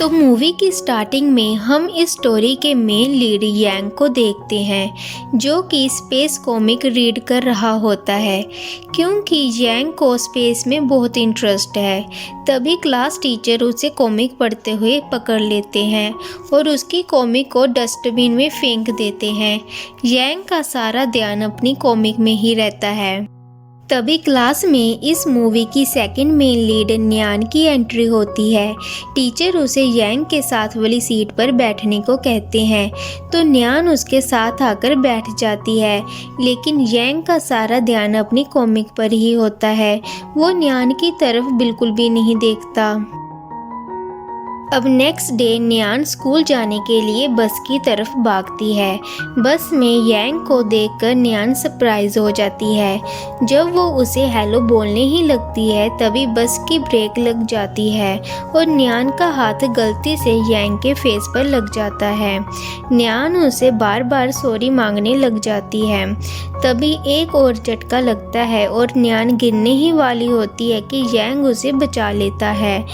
तो मूवी की स्टार्टिंग में हम इस स्टोरी के मेन लीड यांग को देखते हैं जो कि स्पेस कॉमिक रीड कर रहा होता है क्योंकि यांग को स्पेस में बहुत इंटरेस्ट है। तभी क्लास टीचर उसे कॉमिक पढ़ते हुए पकड़ लेते हैं और उसकी कॉमिक को डस्टबिन में फेंक देते हैं। यांग का सारा ध्यान अपनी कॉमिक में ही रहता है। तभी क्लास में इस मूवी की सेकंड मेन लीड न्यान की एंट्री होती है। टीचर उसे यांग के साथ वाली सीट पर बैठने को कहते हैं तो न्यान उसके साथ आकर बैठ जाती है, लेकिन यांग का सारा ध्यान अपनी कॉमिक पर ही होता है। वो न्यान की तरफ बिल्कुल भी नहीं देखता। अब नेक्स्ट डे न्यान स्कूल जाने के लिए बस की तरफ भागती है। बस में यांग को देखकर न्यान सरप्राइज हो जाती है। जब वो उसे हेलो बोलने ही लगती है तभी बस की ब्रेक लग जाती है और न्यान का हाथ गलती से यांग के फेस पर लग जाता है। न्यान उसे बार बार सॉरी मांगने लग जाती है। तभी एक और झटका लगता है और न्यान गिरने ही वाली होती है कि यांग उसे बचा लेता है,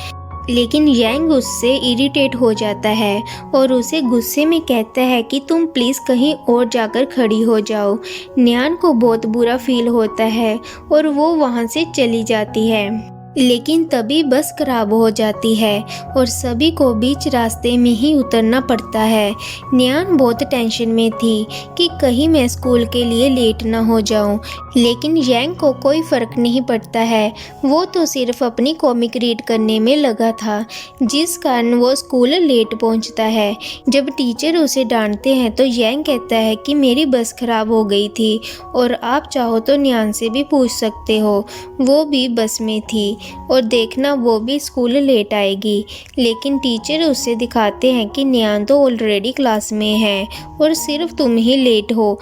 लेकिन यांग उससे इरिटेट हो जाता है और उसे गुस्से में कहता है कि तुम प्लीज़ कहीं और जाकर खड़ी हो जाओ। न्यान को बहुत बुरा फील होता है और वो वहाँ से चली जाती है, लेकिन तभी बस खराब हो जाती है और सभी को बीच रास्ते में ही उतरना पड़ता है। न्यान बहुत टेंशन में थी कि कहीं मैं स्कूल के लिए लेट ना हो जाऊं, लेकिन यांग को कोई फ़र्क नहीं पड़ता है। वो तो सिर्फ अपनी कॉमिक रीड करने में लगा था, जिस कारण वो स्कूल लेट पहुंचता है। जब टीचर उसे डांटते हैं तो यांग कहता है कि मेरी बस खराब हो गई थी और आप चाहो तो न्यान से भी पूछ सकते हो, वो भी बस में थी और देखना वो भी स्कूल लेट आएगी। लेकिन टीचर उससे दिखाते हैं कि न्यान तो ऑलरेडी क्लास में है और सिर्फ तुम ही लेट हो।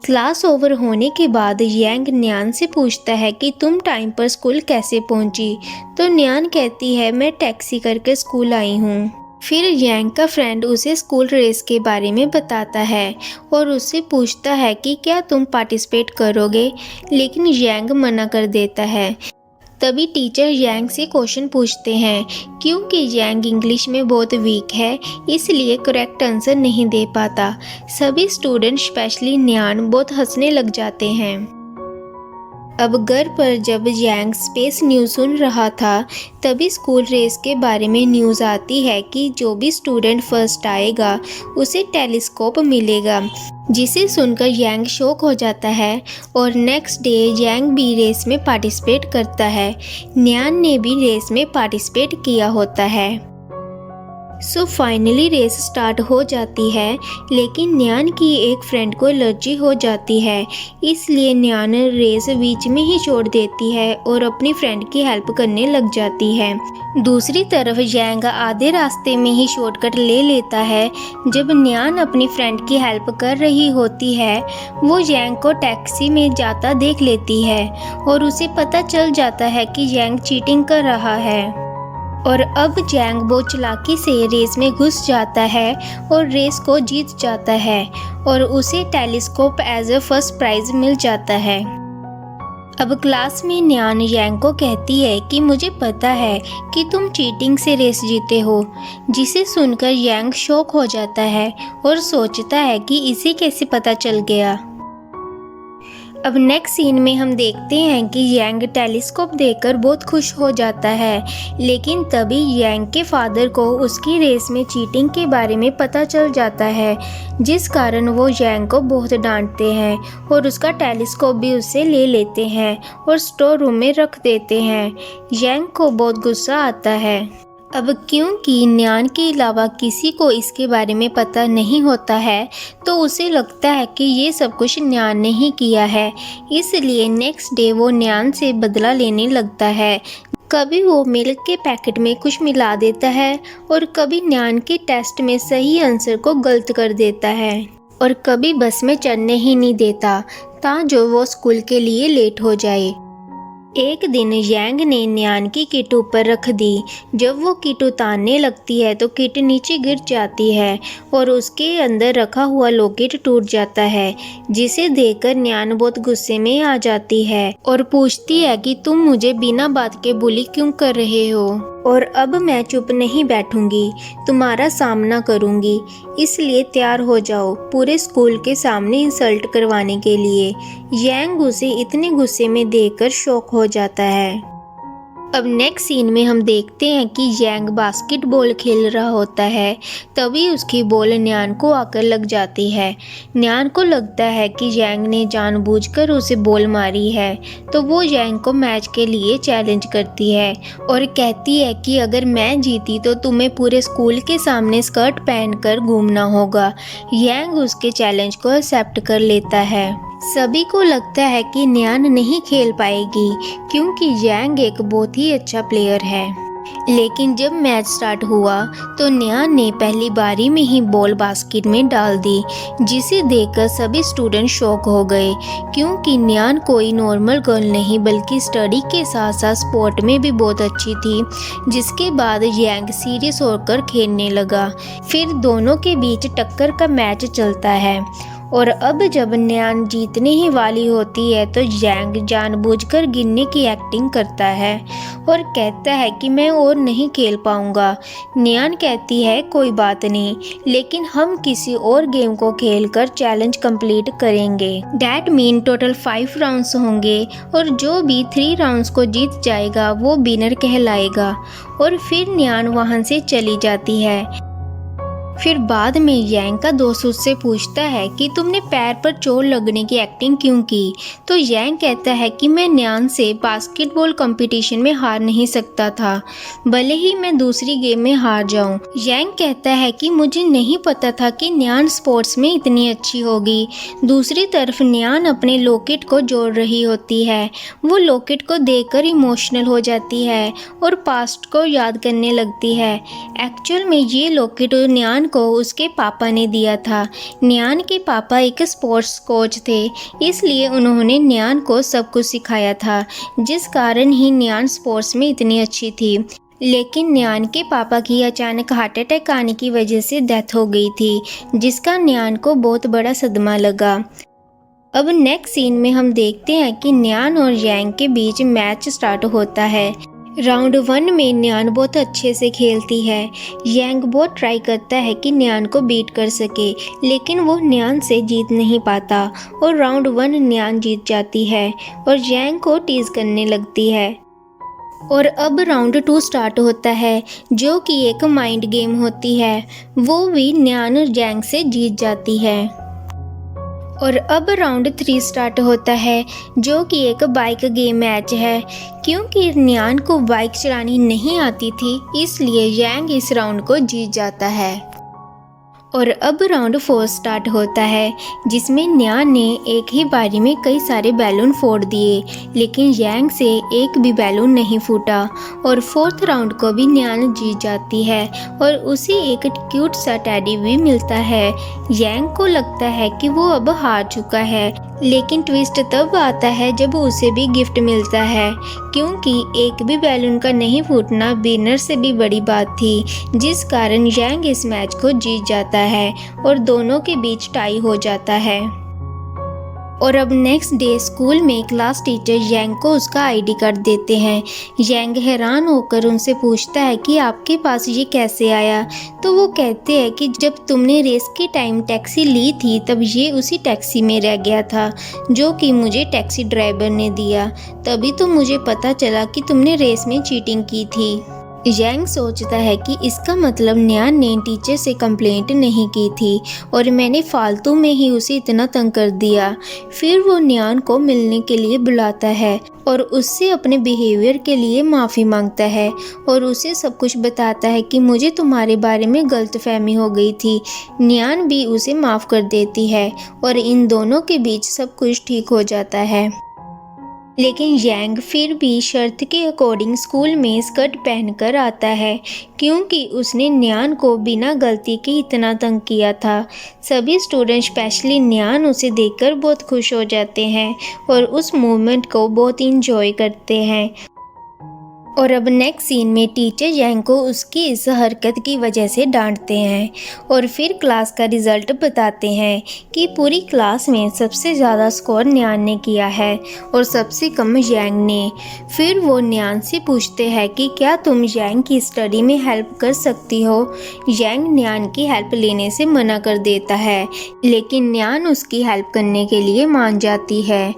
क्लास ओवर होने के बाद यांग न्यान से पूछता है कि तुम टाइम पर स्कूल कैसे पहुंची, तो न्यान कहती है मैं टैक्सी करके स्कूल आई हूँ। फिर यांग का फ्रेंड उसे स्कूल रेस के बारे में बताता है और उससे पूछता है कि क्या तुम पार्टिसिपेट करोगे, लेकिन यांग मना कर देता है। तभी टीचर यांग से क्वेश्चन पूछते हैं क्योंकि यांग इंग्लिश में बहुत वीक है, इसलिए करेक्ट आंसर नहीं दे पाता। सभी स्टूडेंट स्पेशली न्यान बहुत हंसने लग जाते हैं। अब घर पर जब यांग स्पेस न्यूज़ सुन रहा था तभी स्कूल रेस के बारे में न्यूज़ आती है कि जो भी स्टूडेंट फर्स्ट आएगा उसे टेलीस्कोप मिलेगा, जिसे सुनकर यांग शॉक हो जाता है और नेक्स्ट डे यांग भी रेस में पार्टिसिपेट करता है। न्यान ने भी रेस में पार्टिसिपेट किया होता है। सो फाइनली रेस स्टार्ट हो जाती है, लेकिन न्यान की एक फ्रेंड को एलर्जी हो जाती है, इसलिए न्यान रेस बीच में ही छोड़ देती है और अपनी फ्रेंड की हेल्प करने लग जाती है। दूसरी तरफ यांग आधे रास्ते में ही शॉर्टकट ले लेता है। जब न्यान अपनी फ्रेंड की हेल्प कर रही होती है वो यांग को टैक्सी में जाता देख लेती है और उसे पता चल जाता है कि यांग चीटिंग कर रहा है और अब यांग बहुत चालाकी से रेस में घुस जाता है और रेस को जीत जाता है और उसे telescope as a first prize मिल जाता है। अब क्लास में न्यान यांग को कहती है कि मुझे पता है कि तुम चीटिंग से रेस जीते हो, जिसे सुनकर यांग शॉक हो जाता है और सोचता है कि इसे कैसे पता चल गया। अब नेक्स्ट सीन में हम देखते हैं कि यांग टेलीस्कोप देखकर बहुत खुश हो जाता है, लेकिन तभी यांग के फादर को उसकी रेस में चीटिंग के बारे में पता चल जाता है, जिस कारण वो यांग को बहुत डांटते हैं और उसका टेलीस्कोप भी उससे ले लेते हैं और स्टोर रूम में रख देते हैं। यांग को बहुत गुस्सा आता है। अब क्योंकि न्यान के अलावा किसी को इसके बारे में पता नहीं होता है तो उसे लगता है कि ये सब कुछ न्यान ने ही किया है, इसलिए नेक्स्ट डे वो न्यान से बदला लेने लगता है। कभी वो मिल्क के पैकेट में कुछ मिला देता है और कभी न्यान के टेस्ट में सही आंसर को गलत कर देता है और कभी बस में चढ़ने ही नहीं देता ताकि वो स्कूल के लिए लेट हो जाए। एक दिन यांग ने न्यान की किट ऊपर रख दी। जब वो किट उतारने लगती है तो किट नीचे गिर जाती है और उसके अंदर रखा हुआ लॉकेट टूट जाता है, जिसे देखकर न्यान बहुत गुस्से में आ जाती है और पूछती है कि तुम मुझे बिना बात के बुली क्यों कर रहे हो। और अब मैं चुप नहीं बैठूंगी, तुम्हारा सामना करूंगी, इसलिए तैयार हो जाओ पूरे स्कूल के सामने इंसल्ट करवाने के लिए। यांग उसे इतने गुस्से में देखकर शॉक हो जाता है। अब नेक्स्ट सीन में हम देखते हैं कि यांग बास्केटबॉल खेल रहा होता है, तभी उसकी बॉल न्यान को आकर लग जाती है। न्यान को लगता है कि यांग ने जानबूझकर उसे बॉल मारी है, तो वो यांग को मैच के लिए चैलेंज करती है और कहती है कि अगर मैं जीती तो तुम्हें पूरे स्कूल के सामने स्कर्ट पहनकर घूमना होगा। यांग उसके चैलेंज को एक्सेप्ट कर लेता है। सभी को लगता है कि न्यान नहीं खेल पाएगी क्योंकि यांग एक बहुत ही अच्छा प्लेयर है। लेकिन जब मैच स्टार्ट हुआ तो न्यान ने पहली बारी में ही बॉल बास्केट में डाल दी, जिसे देखकर सभी स्टूडेंट शॉक हो गए क्योंकि न्यान कोई नॉर्मल गर्ल नहीं बल्कि स्टडी के साथ साथ स्पोर्ट में भी बहुत अच्छी थी। जिसके बाद यांग सीरियस होकर खेलने लगा। फिर दोनों के बीच टक्कर का मैच चलता है और अब जब न्यान जीतने ही वाली होती है तो यांग जानबूझकर गिरने की एक्टिंग करता है और कहता है कि मैं और नहीं खेल पाऊंगा। न्यान कहती है कोई बात नहीं, लेकिन हम किसी और गेम को खेलकर चैलेंज कंप्लीट करेंगे। डैट मीन टोटल 5 राउंड्स होंगे और जो भी 3 राउंड्स को जीत जाएगा वो विनर कहलाएगा। और फिर न्यान वहां से चली जाती है। फिर बाद में यांग का दोस्त उससे पूछता है कि तुमने पैर पर चोट लगने की एक्टिंग क्यों की, तो यांग कहता है कि मैं न्यान से बास्केटबॉल कंपटीशन में हार नहीं सकता था, भले ही मैं दूसरी गेम में हार जाऊं। यांग कहता है कि मुझे नहीं पता था कि न्यान स्पोर्ट्स में इतनी अच्छी होगी। दूसरी तरफ न्यान अपने लॉकेट को जोड़ रही होती है। वो लॉकेट को देखकर इमोशनल हो जाती है और पास्ट को याद करने लगती है। एक्चुअल में ये लॉकेट न्यान को उसके पापा ने दिया था। न्यान के पापा एक स्पोर्ट्स कोच थे, इसलिए उन्होंने न्यान को सब कुछ सिखाया था, जिस कारण ही न्यान स्पोर्ट्स में इतनी अच्छी थी। लेकिन न्यान के पापा की अचानक हार्ट अटैक आने की वजह से डेथ हो गई थी, जिसका न्यान को बहुत बड़ा सदमा लगा। अब नेक्स्ट सीन में हम देखते हैं कि न्यान और यांग के बीच मैच स्टार्ट होता है। राउंड 1 में न्यान बहुत अच्छे से खेलती है। यांग बहुत ट्राई करता है कि न्यान को बीट कर सके, लेकिन वो न्यान से जीत नहीं पाता और राउंड 1 न्यान जीत जाती है और यांग को टीज करने लगती है। और अब राउंड 2 स्टार्ट होता है, जो कि एक माइंड गेम होती है। वो भी न्यान और यांग से जीत जाती है। और अब राउंड 3 स्टार्ट होता है, जो कि एक बाइक गेम मैच है। क्योंकि न्यान को बाइक चलानी नहीं आती थी, इसलिए यांग इस राउंड को जीत जाता है। और अब राउंड 4 स्टार्ट होता है, जिसमें न्यान ने एक ही बारी में कई सारे बैलून फोड़ दिए, लेकिन यांग से एक भी बैलून नहीं फूटा। और 4th राउंड को भी न्यान जीत जाती है और उसे एक क्यूट सा टेडी भी मिलता है। यांग को लगता है कि वो अब हार चुका है, लेकिन ट्विस्ट तब आता है जब उसे भी गिफ्ट मिलता है, क्योंकि एक भी बैलून का नहीं फूटना विनर से भी बड़ी बात थी, जिस कारण यांग इस मैच को जीत जाता है और दोनों के बीच टाई हो जाता है। और अब नेक्स्ट डे स्कूल में क्लास टीचर यांग को उसका आईडी कार्ड देते हैं। यांग हैरान होकर उनसे पूछता है कि आपके पास ये कैसे आया, तो वो कहते हैं कि जब तुमने रेस के टाइम टैक्सी ली थी तब ये उसी टैक्सी में रह गया था, जो कि मुझे टैक्सी ड्राइवर ने दिया, तभी तो मुझे पता चला कि तुमने रेस में चीटिंग की थी। यांग सोचता है कि इसका मतलब न्यान ने टीचर से कंप्लेंट नहीं की थी और मैंने फालतू में ही उसे इतना तंग कर दिया। फिर वो न्यान को मिलने के लिए बुलाता है और उससे अपने बिहेवियर के लिए माफ़ी मांगता है और उसे सब कुछ बताता है कि मुझे तुम्हारे बारे में गलतफहमी हो गई थी। न्यान भी उसे माफ़ कर देती है और इन दोनों के बीच सब कुछ ठीक हो जाता है। लेकिन यांग फिर भी शर्त के अकॉर्डिंग स्कूल में स्कर्ट पहनकर आता है, क्योंकि उसने न्यान को बिना गलती के इतना तंग किया था। सभी स्टूडेंट स्पेशली न्यान उसे देखकर बहुत खुश हो जाते हैं और उस मोमेंट को बहुत इंजॉय करते हैं। और अब नेक्स्ट सीन में टीचर यांग को उसकी इस हरकत की वजह से डांटते हैं और फिर क्लास का रिज़ल्ट बताते हैं कि पूरी क्लास में सबसे ज़्यादा स्कोर न्यान ने किया है और सबसे कम यांग ने। फिर वो न्यान से पूछते हैं कि क्या तुम यांग की स्टडी में हेल्प कर सकती हो। यांग न्यान की हेल्प लेने से मना कर देता है, लेकिन न्यान उसकी हेल्प करने के लिए मान जाती है।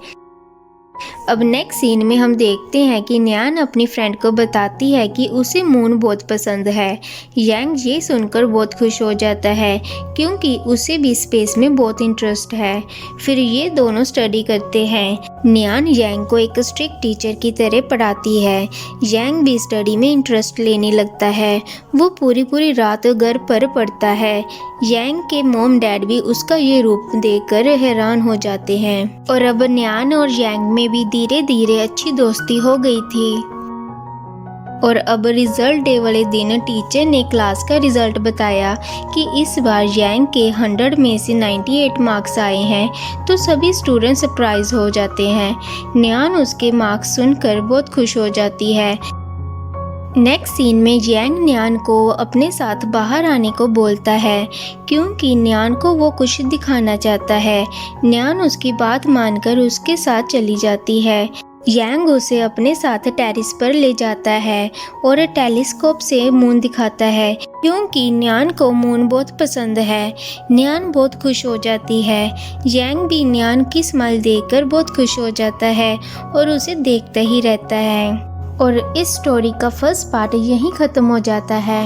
अब नेक्स्ट सीन में हम देखते हैं कि न्यान अपनी फ्रेंड को बताती है कि उसे मून बहुत पसंद है। यांग ये सुनकर बहुत खुश हो जाता है क्योंकि उसे भी स्पेस में बहुत इंटरेस्ट है। फिर ये दोनों स्टडी करते हैं। न्यान यांग को एक स्ट्रिक्ट टीचर की तरह पढ़ाती है। यांग भी स्टडी में इंटरेस्ट लेने लगता है। वो पूरी रात घर पर पढ़ता है। यांग के मॉम डैड भी उसका ये रूप देखकर हैरान हो जाते हैं और अब न्यान और यांग में भी धीरे धीरे अच्छी दोस्ती हो गई थी। और अब रिजल्ट डे वाले दिन टीचर ने क्लास का रिजल्ट बताया कि इस बार यांग के 100 में से 98 मार्क्स आए हैं, तो सभी स्टूडेंट सरप्राइज हो जाते हैं। न्यान उसके मार्क्स सुनकर बहुत खुश हो जाती है। नेक्स्ट सीन में यांग न्यान को अपने साथ बाहर आने को बोलता है क्योंकि न्यान को वो कुछ दिखाना चाहता है। न्यान उसकी बात मानकर उसके साथ चली जाती है। यांग उसे अपने साथ टेरिस पर ले जाता है और टेलीस्कोप से मून दिखाता है क्योंकि न्यान को मून बहुत पसंद है। न्यान बहुत खुश हो जाती है। यांग भी न्यान की स्माइल देखकर बहुत खुश हो जाता है और उसे देखता ही रहता है। और इस स्टोरी का फर्स्ट पार्ट यहीं ख़त्म हो जाता है।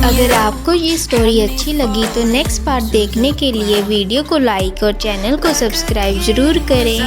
अगर आपको ये स्टोरी अच्छी लगी तो नेक्स्ट पार्ट देखने के लिए वीडियो को लाइक और चैनल को सब्सक्राइब ज़रूर करें।